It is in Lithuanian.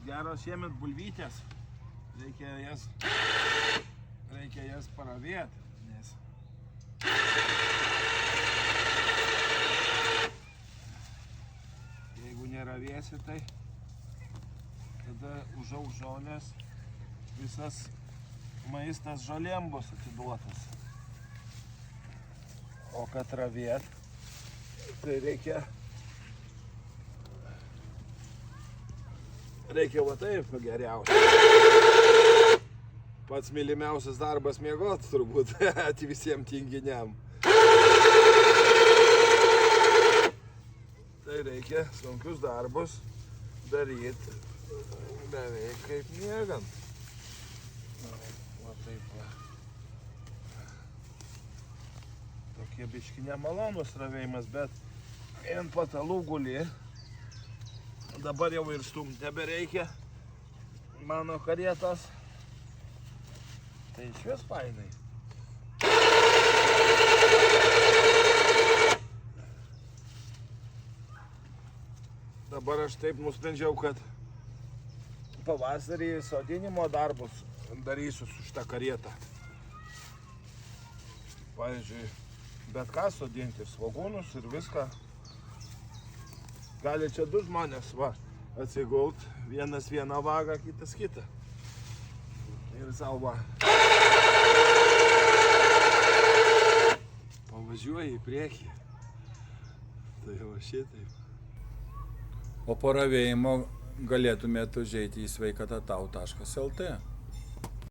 geros šiemet bulvytės. Reikia jas paravėti, nes jeigu neravėsi, tai tada užaugs žolės, visas maistas žolėm bus atiduotas. O kad ravėt, tai reikia va taip geriausia. Pats mylimiausias darbas miegot turbūt visiems tinginiam. Tai reikia sunkius darbus daryti beveik kaip miegant. Va taip va. Tokie biški nemalonus ravėjimas, bet kai ant patalų guli, dabar jau ir stumt nebereikia mano karietos. Tai išvis fainai. Dabar aš taip nusprendžiau, kad pavasarį sodinimo darbus darysiu su šitą karietą. Pavyzdžiui, bet ką sodinti, svogūnus ir viską. Gali čia du žmonės atsigult, vienas vieną vagą, kitas kitą. Ir savo va. Pavažiuoji į priekį. Tai va šitaip. O po ravėjimo galėtumėte užeiti į sveikatatau.lt.